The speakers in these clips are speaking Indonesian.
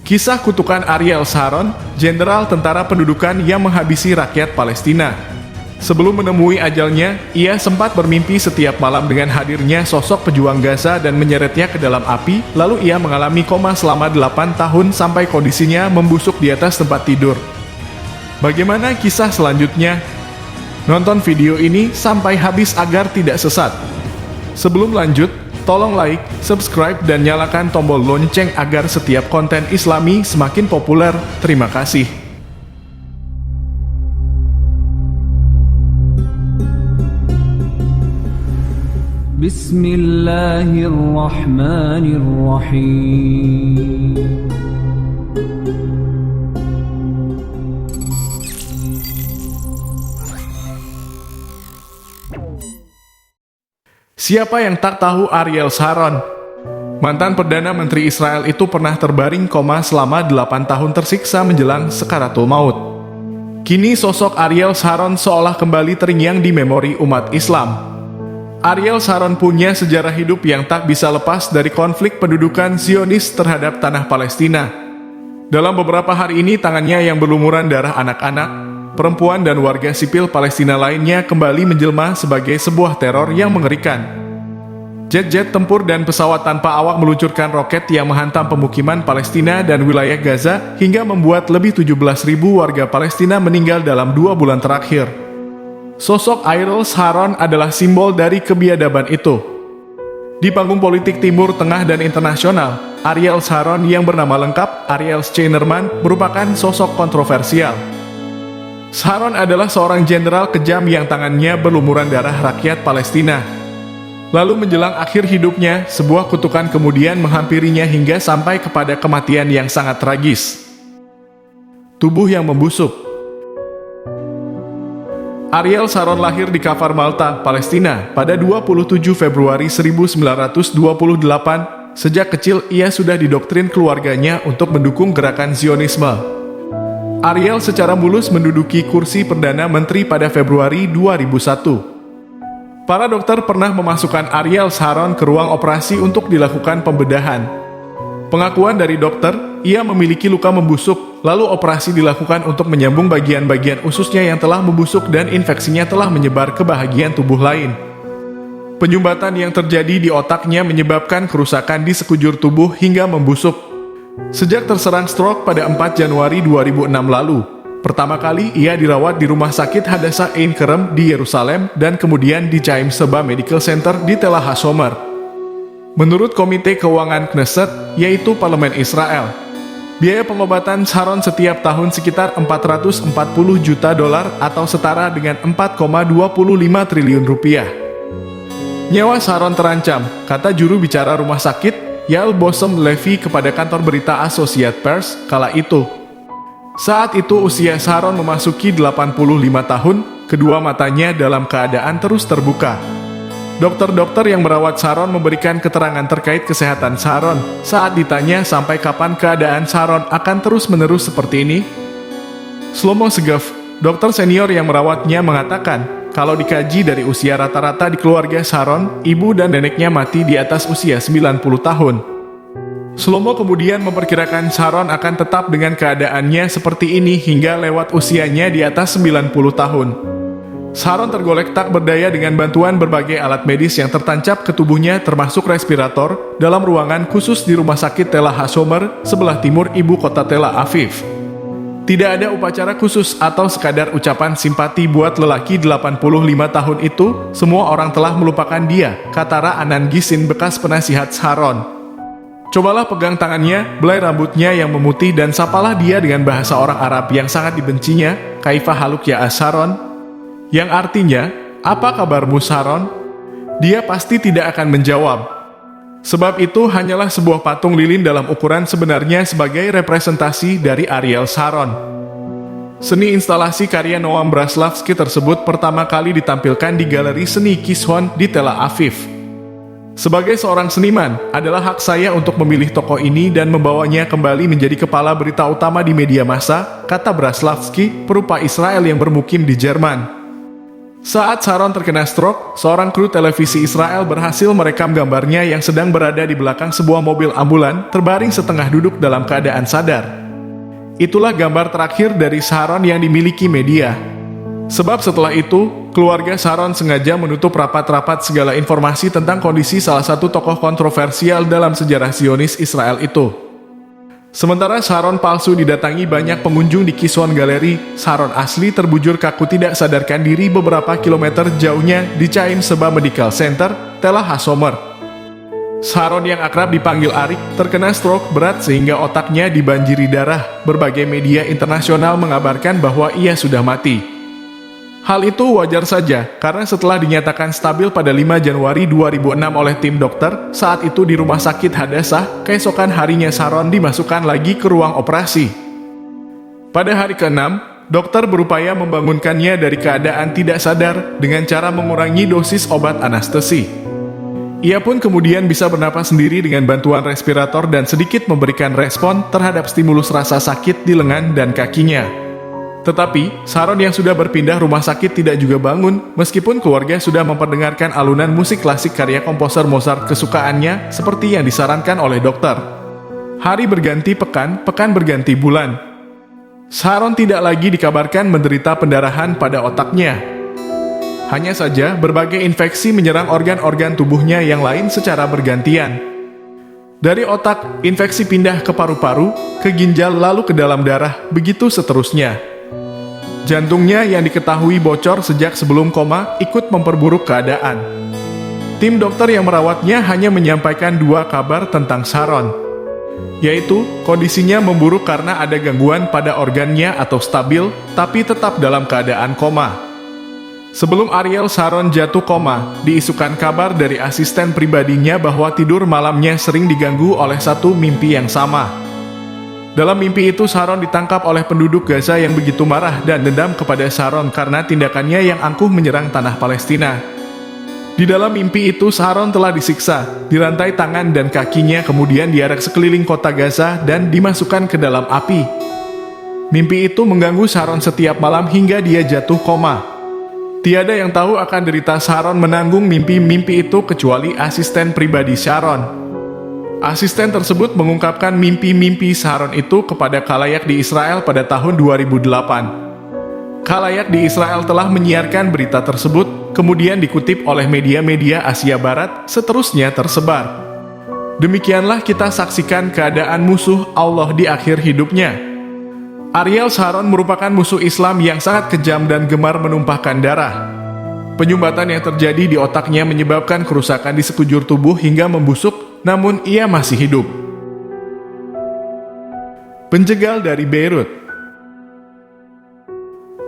Kisah kutukan Ariel Sharon, jenderal tentara pendudukan yang menghabisi rakyat Palestina. Sebelum menemui ajalnya, ia sempat bermimpi setiap malam dengan hadirnya sosok pejuang Gaza dan menyeretnya ke dalam api, lalu ia mengalami koma selama 8 tahun sampai kondisinya membusuk di atas tempat tidur. Bagaimana kisah selanjutnya? Nonton video ini sampai habis agar tidak sesat. Sebelum lanjut, tolong like, subscribe, dan nyalakan tombol lonceng agar setiap konten Islami semakin populer. Terima kasih. Bismillahirrahmanirrahim. Siapa yang tak tahu Ariel Sharon? Mantan Perdana Menteri Israel itu pernah terbaring koma selama 8 tahun tersiksa menjelang sekaratul maut. Kini sosok Ariel Sharon seolah kembali terngiang di memori umat Islam. Ariel Sharon punya sejarah hidup yang tak bisa lepas dari konflik pendudukan Zionis terhadap tanah Palestina. Dalam beberapa hari ini tangannya yang berlumuran darah anak-anak, perempuan dan warga sipil Palestina lainnya kembali menjelma sebagai sebuah teror yang mengerikan. Jet-jet tempur dan pesawat tanpa awak meluncurkan roket yang menghantam pemukiman Palestina dan wilayah Gaza hingga membuat lebih 17.000 warga Palestina meninggal dalam 2 bulan terakhir. Sosok Ariel Sharon adalah simbol dari kebiadaban itu. Di panggung politik Timur Tengah dan internasional, Ariel Sharon yang bernama lengkap Ariel Scheinerman merupakan sosok kontroversial. Sharon adalah seorang jenderal kejam yang tangannya berlumuran darah rakyat Palestina. Lalu menjelang akhir hidupnya, sebuah kutukan kemudian menghampirinya hingga sampai kepada kematian yang sangat tragis. Tubuh yang membusuk. Ariel Sharon lahir di Kafar Malta, Palestina, pada 27 Februari 1928. Sejak kecil ia sudah didoktrin keluarganya untuk mendukung gerakan Zionisme. Ariel secara mulus menduduki kursi Perdana Menteri pada Februari 2001. Para dokter pernah memasukkan Ariel Sharon ke ruang operasi untuk dilakukan pembedahan. Pengakuan dari dokter, ia memiliki luka membusuk, lalu operasi dilakukan untuk menyambung bagian-bagian ususnya yang telah membusuk dan infeksinya telah menyebar ke bahagian tubuh lain. Penyumbatan yang terjadi di otaknya menyebabkan kerusakan di sekujur tubuh hingga membusuk. Sejak terserang stroke pada 4 Januari 2006 lalu, pertama kali ia dirawat di Rumah Sakit Hadassah Ein Kerem di Yerusalem dan kemudian di Chaim Seba Medical Center di Tel HaShomer. Menurut Komite Keuangan Knesset, yaitu Parlemen Israel, biaya pengobatan Sharon setiap tahun sekitar $440 juta atau setara dengan 4,25 triliun rupiah. Nyawa Sharon terancam, kata juru bicara rumah sakit, Yael Bosom Levi kepada kantor berita Associated Press kala itu. Saat itu usia Sharon memasuki 85 tahun, kedua matanya dalam keadaan terus terbuka. Dokter-dokter yang merawat Sharon memberikan keterangan terkait kesehatan Sharon. Saat ditanya sampai kapan keadaan Sharon akan terus-menerus seperti ini, Shlomo Segev, dokter senior yang merawatnya mengatakan, kalau dikaji dari usia rata-rata di keluarga Sharon, ibu dan neneknya mati di atas usia 90 tahun. Shlomo kemudian memperkirakan Sharon akan tetap dengan keadaannya seperti ini hingga lewat usianya di atas 90 tahun. Sharon tergolek tak berdaya dengan bantuan berbagai alat medis yang tertancap ke tubuhnya termasuk respirator dalam ruangan khusus di Rumah Sakit Tel HaShomer sebelah timur ibu kota Tel Aviv. Tidak ada upacara khusus atau sekadar ucapan simpati buat lelaki 85 tahun itu, semua orang telah melupakan dia, kata Ra Anan Gisin bekas penasihat Sharon. Cobalah pegang tangannya, belai rambutnya yang memutih dan sapalah dia dengan bahasa orang Arab yang sangat dibencinya, Kaifa haluk ya Sharon? Yang artinya, apa kabarmu Sharon? Dia pasti tidak akan menjawab. Sebab itu hanyalah sebuah patung lilin dalam ukuran sebenarnya sebagai representasi dari Ariel Sharon. Seni instalasi karya Noam Braslavsky tersebut pertama kali ditampilkan di Galeri Seni Kishon di Tel Aviv. Sebagai seorang seniman, adalah hak saya untuk memilih tokoh ini dan membawanya kembali menjadi kepala berita utama di media massa, kata Braslavsky, perupa Israel yang bermukim di Jerman. Saat Sharon terkena stroke, seorang kru televisi Israel berhasil merekam gambarnya yang sedang berada di belakang sebuah mobil ambulan, terbaring setengah duduk dalam keadaan sadar. Itulah gambar terakhir dari Sharon yang dimiliki media. Sebab setelah itu, keluarga Sharon sengaja menutup rapat-rapat segala informasi tentang kondisi salah satu tokoh kontroversial dalam sejarah Zionis Israel itu. Sementara Sharon palsu didatangi banyak pengunjung di Kishon Gallery, Sharon asli terbujur kaku tidak sadarkan diri beberapa kilometer jauhnya di Chaim Sheba Medical Center, Tel HaSomer. Sharon yang akrab dipanggil Arik terkena stroke berat sehingga otaknya dibanjiri darah. Berbagai media internasional mengabarkan bahwa ia sudah mati. Hal itu wajar saja, karena setelah dinyatakan stabil pada 5 Januari 2006 oleh tim dokter, saat itu di Rumah Sakit Hadassah, keesokan harinya Sharon dimasukkan lagi ke ruang operasi. Pada hari ke-6, dokter berupaya membangunkannya dari keadaan tidak sadar dengan cara mengurangi dosis obat anestesi. Ia pun kemudian bisa bernapas sendiri dengan bantuan respirator dan sedikit memberikan respon terhadap stimulus rasa sakit di lengan dan kakinya. Tetapi, Sharon yang sudah berpindah rumah sakit tidak juga bangun, meskipun keluarga sudah memperdengarkan alunan musik klasik karya komposer Mozart kesukaannya, seperti yang disarankan oleh dokter. Hari berganti pekan, pekan berganti bulan. Sharon tidak lagi dikabarkan menderita pendarahan pada otaknya. Hanya saja, berbagai infeksi menyerang organ-organ tubuhnya yang lain secara bergantian. Dari otak, infeksi pindah ke paru-paru, ke ginjal lalu ke dalam darah, begitu seterusnya. Jantungnya yang diketahui bocor sejak sebelum koma ikut memperburuk keadaan. Tim dokter yang merawatnya hanya menyampaikan 2 kabar tentang Sharon, yaitu kondisinya memburuk karena ada gangguan pada organnya atau stabil, tapi tetap dalam keadaan koma. Sebelum Ariel Sharon jatuh koma, diisukan kabar dari asisten pribadinya bahwa tidur malamnya sering diganggu oleh satu mimpi yang sama. Dalam mimpi itu Sharon ditangkap oleh penduduk Gaza yang begitu marah dan dendam kepada Sharon karena tindakannya yang angkuh menyerang tanah Palestina. Di dalam mimpi itu Sharon telah disiksa, dirantai tangan dan kakinya kemudian diarak sekeliling kota Gaza dan dimasukkan ke dalam api. Mimpi itu mengganggu Sharon setiap malam hingga dia jatuh koma. Tiada yang tahu akan derita Sharon menanggung mimpi-mimpi itu kecuali asisten pribadi Sharon. Asisten tersebut mengungkapkan mimpi-mimpi Sharon itu kepada khalayak di Israel pada tahun 2008. Khalayak di Israel telah menyiarkan berita tersebut, kemudian dikutip oleh media-media Asia Barat, seterusnya tersebar. Demikianlah kita saksikan keadaan musuh Allah di akhir hidupnya. Ariel Sharon merupakan musuh Islam yang sangat kejam dan gemar menumpahkan darah. Penyumbatan yang terjadi di otaknya menyebabkan kerusakan di sekujur tubuh hingga membusuk, namun ia masih hidup. Penjegal dari Beirut.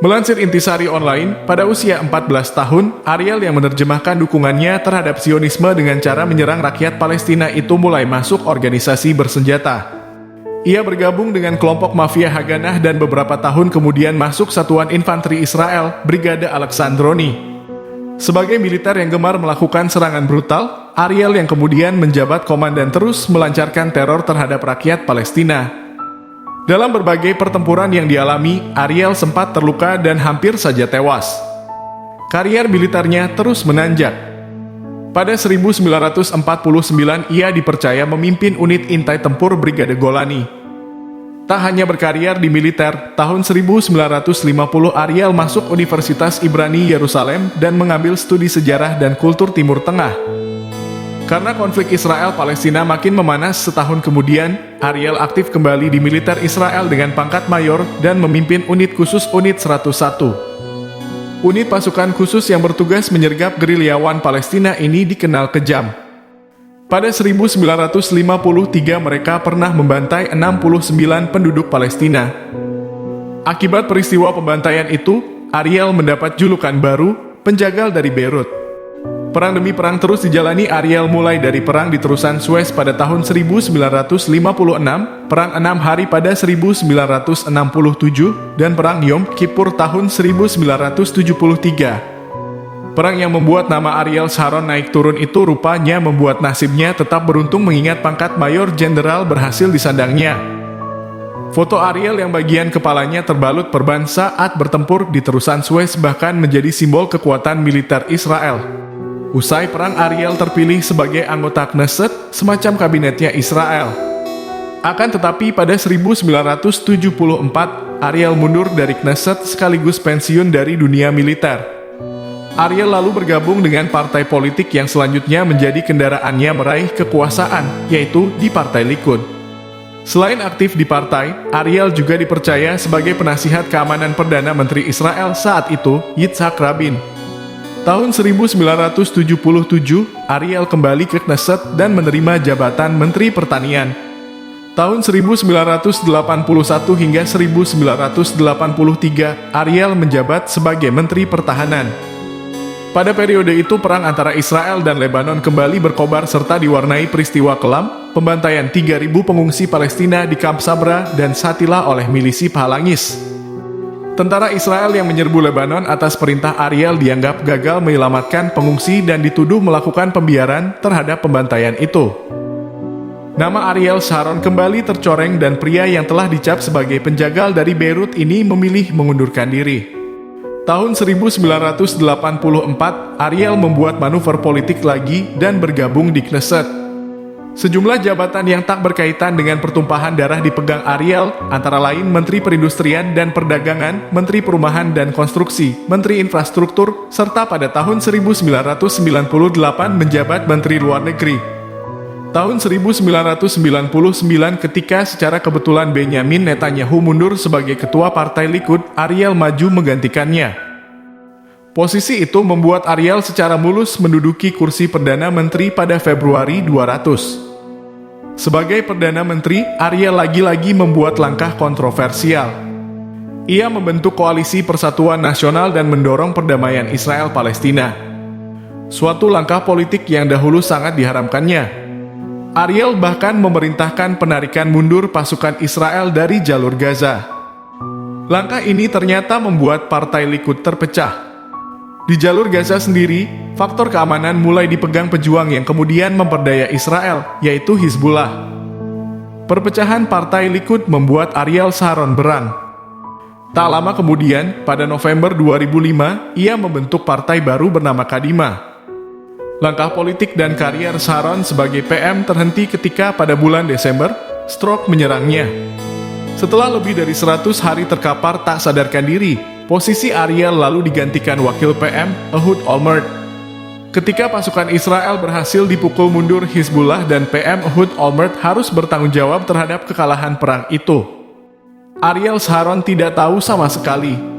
Melansir Intisari Online, pada usia 14 tahun, Ariel yang menerjemahkan dukungannya terhadap Zionisme dengan cara menyerang rakyat Palestina itu mulai masuk organisasi bersenjata. Ia bergabung dengan kelompok mafia Haganah dan beberapa tahun kemudian masuk Satuan Infanteri Israel, Brigade Alexandroni. Sebagai militer yang gemar melakukan serangan brutal, Ariel yang kemudian menjabat komandan terus melancarkan teror terhadap rakyat Palestina. Dalam berbagai pertempuran yang dialami, Ariel sempat terluka dan hampir saja tewas. Karier militernya terus menanjak. Pada 1949 ia dipercaya memimpin unit intai tempur Brigade Golani. Tak hanya berkarier di militer, tahun 1950 Ariel masuk Universitas Ibrani Yerusalem dan mengambil studi sejarah dan kultur Timur Tengah. Karena konflik Israel-Palestina makin memanas setahun kemudian, Ariel aktif kembali di militer Israel dengan pangkat mayor dan memimpin unit khusus Unit 101. Unit pasukan khusus yang bertugas menyergap gerilyawan Palestina ini dikenal kejam. Pada 1953 mereka pernah membantai 69 penduduk Palestina. Akibat peristiwa pembantaian itu, Ariel mendapat julukan baru, penjagal dari Beirut. Perang demi perang terus dijalani Ariel mulai dari perang di Terusan Suez pada tahun 1956, perang 6 hari pada 1967, dan perang Yom Kippur tahun 1973. Perang yang membuat nama Ariel Sharon naik turun itu rupanya membuat nasibnya tetap beruntung mengingat pangkat mayor jenderal berhasil disandangnya. Foto Ariel yang bagian kepalanya terbalut perban saat bertempur di terusan Suez bahkan menjadi simbol kekuatan militer Israel. Usai perang, Ariel terpilih sebagai anggota Knesset, semacam kabinetnya Israel. Akan tetapi pada 1974, Ariel mundur dari Knesset sekaligus pensiun dari dunia militer. Ariel lalu bergabung dengan partai politik yang selanjutnya menjadi kendaraannya meraih kekuasaan, yaitu di Partai Likud. Selain aktif di partai, Ariel juga dipercaya sebagai penasihat keamanan Perdana Menteri Israel saat itu, Yitzhak Rabin. Tahun 1977, Ariel kembali ke Knesset dan menerima jabatan Menteri Pertanian. Tahun 1981 hingga 1983, Ariel menjabat sebagai Menteri Pertahanan. Pada periode itu, perang antara Israel dan Lebanon kembali berkobar serta diwarnai peristiwa kelam, pembantaian 3.000 pengungsi Palestina di Kamp Sabra dan Shatila oleh milisi Phalangis. Tentara Israel yang menyerbu Lebanon atas perintah Ariel dianggap gagal menyelamatkan pengungsi dan dituduh melakukan pembiaran terhadap pembantaian itu. Nama Ariel Sharon kembali tercoreng dan pria yang telah dicap sebagai penjagal dari Beirut ini memilih mengundurkan diri. Tahun 1984, Ariel membuat manuver politik lagi dan bergabung di Knesset. Sejumlah jabatan yang tak berkaitan dengan pertumpahan darah dipegang Ariel, antara lain Menteri Perindustrian dan Perdagangan, Menteri Perumahan dan Konstruksi, Menteri Infrastruktur, serta pada tahun 1998 menjabat Menteri Luar Negeri. Tahun 1999 ketika secara kebetulan Benjamin Netanyahu mundur sebagai ketua Partai Likud, Ariel maju menggantikannya. Posisi itu membuat Ariel secara mulus menduduki kursi Perdana Menteri pada Februari 200. Sebagai Perdana Menteri, Ariel lagi-lagi membuat langkah kontroversial. Ia membentuk Koalisi Persatuan Nasional dan mendorong perdamaian Israel-Palestina. Suatu langkah politik yang dahulu sangat diharamkannya. Ariel bahkan memerintahkan penarikan mundur pasukan Israel dari jalur Gaza. Langkah ini ternyata membuat Partai Likud terpecah. Di jalur Gaza sendiri, faktor keamanan mulai dipegang pejuang yang kemudian memperdaya Israel, yaitu Hizbullah. Perpecahan Partai Likud membuat Ariel Sharon berang. Tak lama kemudian, pada November 2005, ia membentuk partai baru bernama Kadima. Langkah politik dan karier Sharon sebagai PM terhenti ketika pada bulan Desember, stroke menyerangnya. Setelah lebih dari 100 hari terkapar tak sadarkan diri, posisi Ariel lalu digantikan wakil PM, Ehud Olmert. Ketika pasukan Israel berhasil dipukul mundur Hizbullah dan PM Ehud Olmert harus bertanggung jawab terhadap kekalahan perang itu. Ariel Sharon tidak tahu sama sekali.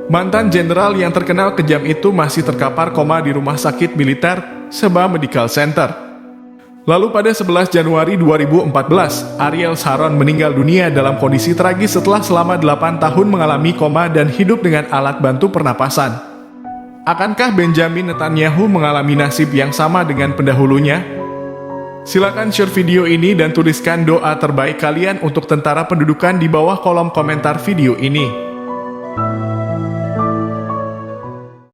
Mantan jenderal yang terkenal kejam itu masih terkapar koma di rumah sakit militer, Sheba Medical Center. Lalu pada 11 Januari 2014, Ariel Sharon meninggal dunia dalam kondisi tragis setelah selama 8 tahun mengalami koma dan hidup dengan alat bantu pernapasan. Akankah Benjamin Netanyahu mengalami nasib yang sama dengan pendahulunya? Silakan share video ini dan tuliskan doa terbaik kalian untuk tentara pendudukan di bawah kolom komentar video ini.